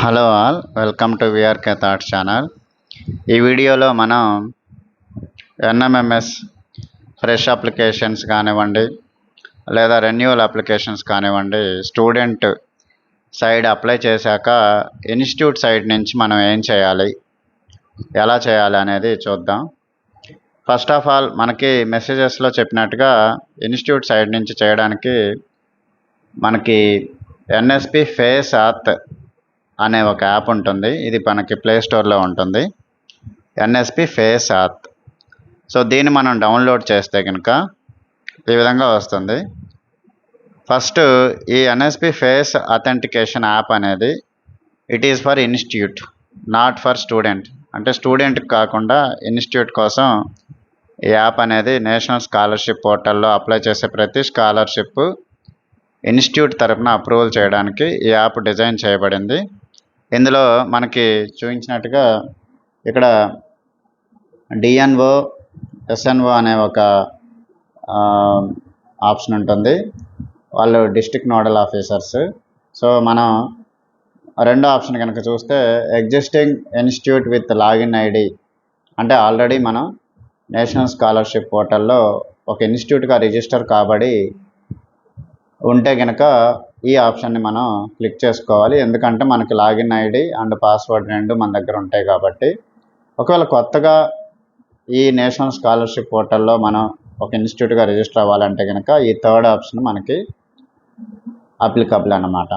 Hello all, welcome to VRK thoughts channel. ఈ వీడియోలో మనం ఎన్ఎంఎంఎస్ ఫ్రెష్ అప్లికేషన్స్ కానివ్వండి లేదా రెన్యువల్ అప్లికేషన్స్ కానివ్వండి, స్టూడెంట్ సైడ్ అప్లై చేశాక ఇన్స్టిట్యూట్ సైడ్ నుంచి మనం ఏం చేయాలి, ఎలా చేయాలి అనేది చూద్దాం. ఫస్ట్ ఆఫ్ ఆల్, మనకి మెసేజెస్లో చెప్పినట్టుగా ఇన్స్టిట్యూట్ సైడ్ నుంచి చేయడానికి మనకి ఎన్ఎస్పి ఫేస్ ఆత్ అనే ఒక యాప్ ఉంటుంది. ఇది మనకి ప్లే స్టోర్లో ఉంటుంది, ఎన్ఎస్పి ఫేస్ ఆత్. సో దీన్ని మనం డౌన్లోడ్ చేస్తే కనుక ఈ విధంగా వస్తుంది. ఫస్ట్ ఈ ఎన్ఎస్పి ఫేస్ అథెంటికేషన్ యాప్ అనేది it is for institute, not for student. అంటే స్టూడెంట్కి కాకుండా ఇన్స్టిట్యూట్ కోసం ఈ యాప్ అనేది నేషనల్ స్కాలర్షిప్ పోర్టల్లో అప్లై చేసే ప్రతి స్కాలర్షిప్ ఇన్స్టిట్యూట్ తరఫున అప్రూవల్ చేయడానికి ఈ యాప్ డిజైన్ చేయబడింది. ఇందులో మనకి చూపించినట్టుగా ఇక్కడ డిఎన్ఓ, ఎస్ఎన్ఓ అనే ఒక ఆప్షన్ ఉంటుంది. వాళ్ళు డిస్ట్రిక్ట్ నోడల్ ఆఫీసర్స్. సో మనం రెండో ఆప్షన్ కనుక చూస్తే existing institute with login ID, అంటే ఆల్రెడీ మనం నేషనల్ స్కాలర్షిప్ పోర్టల్లో ఒక ఇన్స్టిట్యూట్గా రిజిస్టర్ కాబడి ఉంటే కనుక ఈ ఆప్షన్ని మనం క్లిక్ చేసుకోవాలి. ఎందుకంటే మనకి లాగిన్ ఐడి అండ్ పాస్వర్డ్ రెండు మన దగ్గర ఉంటాయి కాబట్టి. ఒకవేళ కొత్తగా ఈ నేషనల్ స్కాలర్షిప్ పోర్టల్లో మనం ఒక ఇన్స్టిట్యూట్గా రిజిస్టర్ అవ్వాలంటే కనుక ఈ థర్డ్ ఆప్షన్ మనకి అప్లికబుల్ అన్నమాట.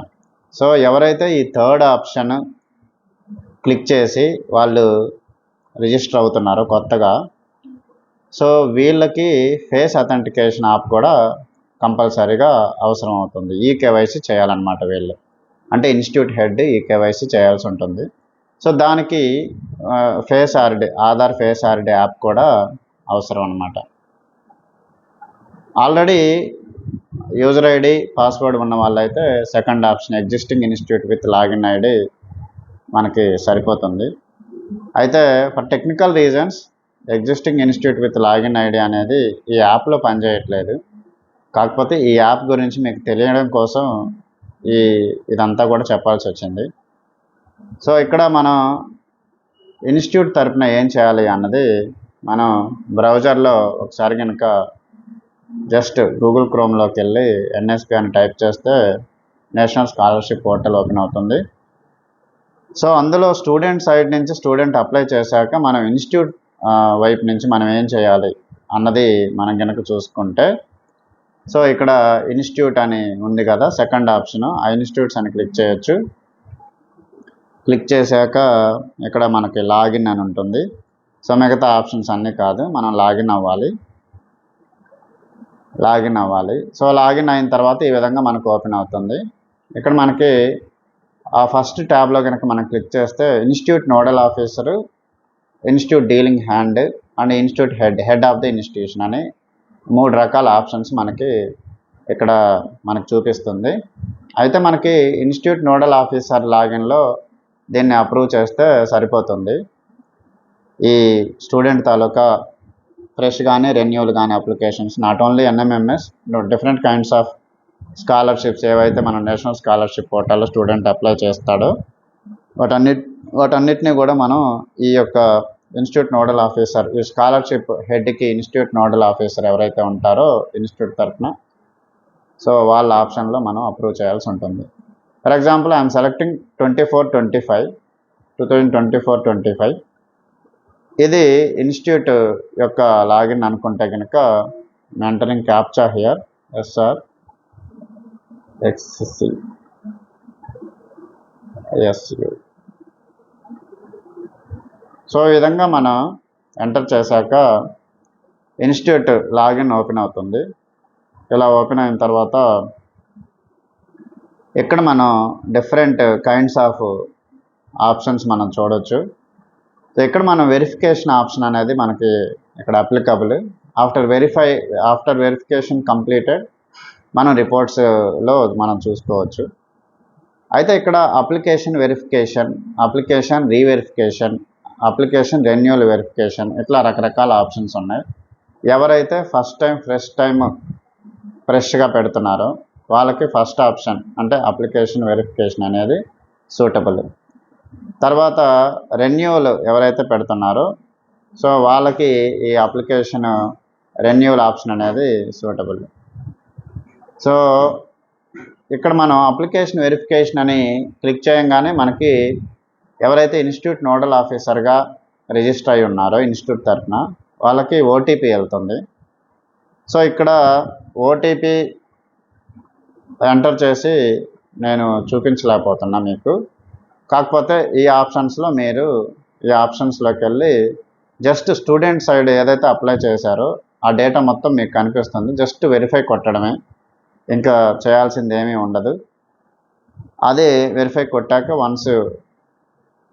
సో ఎవరైతే ఈ థర్డ్ ఆప్షన్ క్లిక్ చేసి వాళ్ళు రిజిస్టర్ అవుతున్నారో కొత్తగా, సో వీళ్ళకి ఫేస్ అథెంటికేషన్ యాప్ కూడా కంపల్సరీగా అవసరం అవుతుంది. ఈ కేవైసీ చేయాలన్నమాట వీళ్ళు, అంటే ఇన్స్టిట్యూట్ హెడ్ ఈ కేవైసీ చేయాల్సి ఉంటుంది. సో దానికి face RD, Aadhaar face RD app కూడా అవసరం అన్నమాట. ఆల్రెడీ యూజర్ ఐడి, పాస్వర్డ్ ఉన్న వాళ్ళైతే second option existing institute with login ID మనకి సరిపోతుంది. అయితే for technical reasons existing institute with login ID అనేది ఈ యాప్లో పనిచేయట్లేదు. కాకపోతే ఈ యాప్ గురించి మీకు తెలియడం కోసం ఇదంతా కూడా చెప్పాల్సి వచ్చింది. సో ఇక్కడ మనం ఇన్స్టిట్యూట్ తరపున ఏం చేయాలి అన్నది మనం బ్రౌజర్లో ఒకసారి కనుక జస్ట్ గూగుల్ క్రోమ్లోకి వెళ్ళి ఎన్ఎస్పి అని టైప్ చేస్తే నేషనల్ స్కాలర్షిప్ పోర్టల్ ఓపెన్ అవుతుంది. సో అందులో స్టూడెంట్ సైడ్ నుంచి స్టూడెంట్ అప్లై చేశాక మనం ఇన్స్టిట్యూట్ వైపు నుంచి మనం ఏం చేయాలి అన్నది మనం కనుక చూసుకుంటే, సో ఇక్కడ ఇన్స్టిట్యూట్ అని ఉంది కదా, సెకండ్ ఆప్షన్, ఆ ఇన్స్టిట్యూట్స్ అని క్లిక్ చేయొచ్చు. క్లిక్ చేశాక ఇక్కడ మనకి లాగిన్ అని ఉంటుంది. సో మిగతా ఆప్షన్స్ అన్నీ కాదు, మనం లాగిన్ అవ్వాలి. సో లాగిన్ అయిన తర్వాత ఈ విధంగా మనకు ఓపెన్ అవుతుంది. ఇక్కడ మనకి ఆ ఫస్ట్ ట్యాబ్లో కనుక మనం క్లిక్ చేస్తే institute nodal officer, institute dealing hand and institute head of the institution అని 3 రకాల ఆప్షన్స్ మనకి ఇక్కడ మనకు చూపిస్తుంది. అయితే మనకి ఇన్స్టిట్యూట్ నోడల్ ఆఫీసర్ లాగిన్లో దీన్ని అప్రూవ్ చేస్తే సరిపోతుంది. ఈ స్టూడెంట్ తాలూకా ఫ్రెష్ కానీ రెన్యూవల్ కానీ applications, not only NMMS, different kinds of scholarships ఏవైతే మన నేషనల్ స్కాలర్షిప్ పోర్టల్లో స్టూడెంట్ అప్లై చేస్తాడో వాటన్నిటిని కూడా మనం ఈ యొక్క ఇన్స్టిట్యూట్ నోడల్ ఆఫీసర్, ఈ స్కాలర్షిప్ హెడ్కి ఇన్స్టిట్యూట్ నోడల్ ఆఫీసర్ ఎవరైతే ఉంటారో ఇన్స్టిట్యూట్ తరఫున, సో వాళ్ళ ఆప్షన్లో మనం అప్రూవ్ చేయాల్సి ఉంటుంది. ఫర్ ఎగ్జాంపుల్ ఐఎమ్ సెలెక్టింగ్ 2024-25 ఇది ఇన్స్టిట్యూట్ యొక్క లాగిన్ అనుకుంటే కనుక entering captcha here SRXCSU. So ఈ విధంగా మనం ఎంటర్ చేశాక ఇన్స్టిట్యూట్ లాగిన్ ఓపెన్ అవుతుంది. ఇలా ఓపెన్ అయిన తర్వాత ఇక్కడ మనం డిఫరెంట్ కైండ్స్ ఆఫ్ ఆప్షన్స్ మనం చూడవచ్చు. సో ఇక్కడ మనం వెరిఫికేషన్ ఆప్షన్ అనేది మనకి ఇక్కడ అప్లికబుల్. ఆఫ్టర్ వెరిఫికేషన్ కంప్లీటెడ్ మనం రిపోర్ట్స్లో మనం చూసుకోవచ్చు. అయితే ఇక్కడ application verification, application reverification, application renewal verification, ఇట్లా రకరకాల ఆప్షన్స్ ఉన్నాయి. ఎవరైతే ఫస్ట్ టైం ఫ్రెష్గా పెడుతున్నారో వాళ్ళకి ఫస్ట్ ఆప్షన్ అంటే అప్లికేషన్ వెరిఫికేషన్ అనేది సూటబుల్. తర్వాత రెన్యూవల్ ఎవరైతే పెడుతున్నారో సో వాళ్ళకి ఈ అప్లికేషన్ రెన్యూవల్ ఆప్షన్ అనేది సూటబుల్. సో ఇక్కడ మనం అప్లికేషన్ వెరిఫికేషన్ అని క్లిక్ చేయగానే మనకి ఎవరైతే ఇన్స్టిట్యూట్ నోడల్ ఆఫీసర్గా రిజిస్టర్ అయి ఉన్నారో ఇన్స్టిట్యూట్ తరఫున వాళ్ళకి ఓటీపీ వెళ్తుంది. సో ఇక్కడ ఓటీపీ ఎంటర్ చేసి నేను చూపించలేకపోతున్నా మీకు. కాకపోతే ఈ ఆప్షన్స్లో మీరు ఈ ఆప్షన్స్లోకి వెళ్ళి జస్ట్ స్టూడెంట్ సైడ్ ఏదైతే అప్లై చేశారో ఆ డేటా మొత్తం మీకు కనిపిస్తుంది. జస్ట్ వెరిఫై కొట్టడమే, ఇంకా చేయాల్సింది ఏమీ ఉండదు. అదే వెరిఫై కొట్టాక వన్స్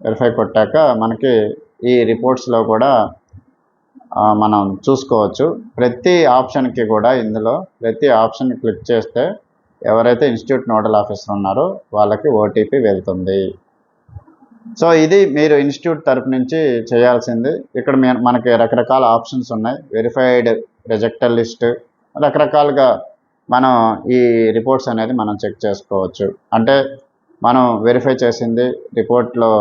వెరిఫై కొట్టాక మనకి ఈ రిపోర్ట్స్లో కూడా మనం చూసుకోవచ్చు. ప్రతి ఆప్షన్కి కూడా ఇందులో ప్రతి ఆప్షన్ క్లిక్ చేస్తే ఎవరైతే ఇన్స్టిట్యూట్ నోడల్ ఆఫీసర్ ఉన్నారో వాళ్ళకి ఓటీపీ వెళ్తుంది. సో ఇది మీరు ఇన్స్టిట్యూట్ తరపు నుంచి చేయాల్సింది. ఇక్కడ మనకి రకరకాల ఆప్షన్స్ ఉన్నాయి. వెరిఫైడ్, రిజెక్టెడ్ లిస్ట్, రకరకాలుగా మనం ఈ రిపోర్ట్స్ అనేది మనం చెక్ చేసుకోవచ్చు. అంటే మనం వెరిఫై చేసింది రిపోర్ట్లో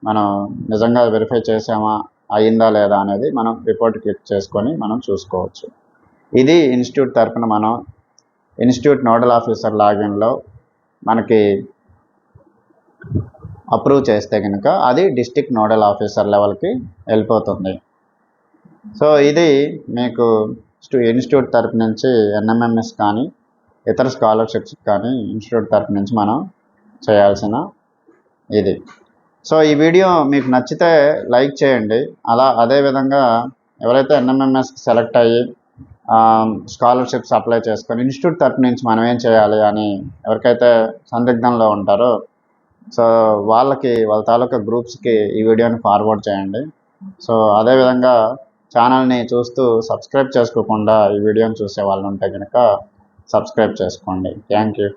మనం నిజంగా వెరిఫై చేసామా, అయిందా లేదా అనేది మనం రిపోర్ట్ క్లిక్ చేసుకొని మనం చూసుకోవచ్చు. ఇది ఇన్స్టిట్యూట్ తరపున మనం ఇన్స్టిట్యూట్ నోడల్ ఆఫీసర్ లాగిన్లో మనకి అప్రూవ్ చేస్తే కనుక అది డిస్ట్రిక్ట్ నోడల్ ఆఫీసర్ లెవెల్కి వెళ్ళిపోతుంది. సో ఇది మీకు ఇన్స్టిట్యూట్ తరపు నుంచి ఎన్ఎంఎంఎస్ కానీ ఇతర స్కాలర్షిప్స్ కానీ ఇన్స్టిట్యూట్ తరపు నుంచి మనం చేయాల్సిన ఇది. సో ఈ వీడియో మీకు నచ్చితే లైక్ చేయండి. అదేవిధంగా ఎవరైతే ఎన్ఎంఎంఎస్కి సెలెక్ట్ అయ్యి స్కాలర్షిప్స్ అప్లై చేసుకొని ఇన్స్టిట్యూట్ తరపు నుంచి మనం ఏం చేయాలి అని ఎవరికైతే సందిగ్ధంలో ఉంటారో సో వాళ్ళ తాలూకా గ్రూప్స్కి ఈ వీడియోని ఫార్వర్డ్ చేయండి. సో అదేవిధంగా ఛానల్ని చూస్తూ సబ్స్క్రైబ్ చేసుకోకుండా ఈ వీడియోని చూసే వాళ్ళు ఉంటే కనుక సబ్స్క్రైబ్ చేసుకోండి. Thank you.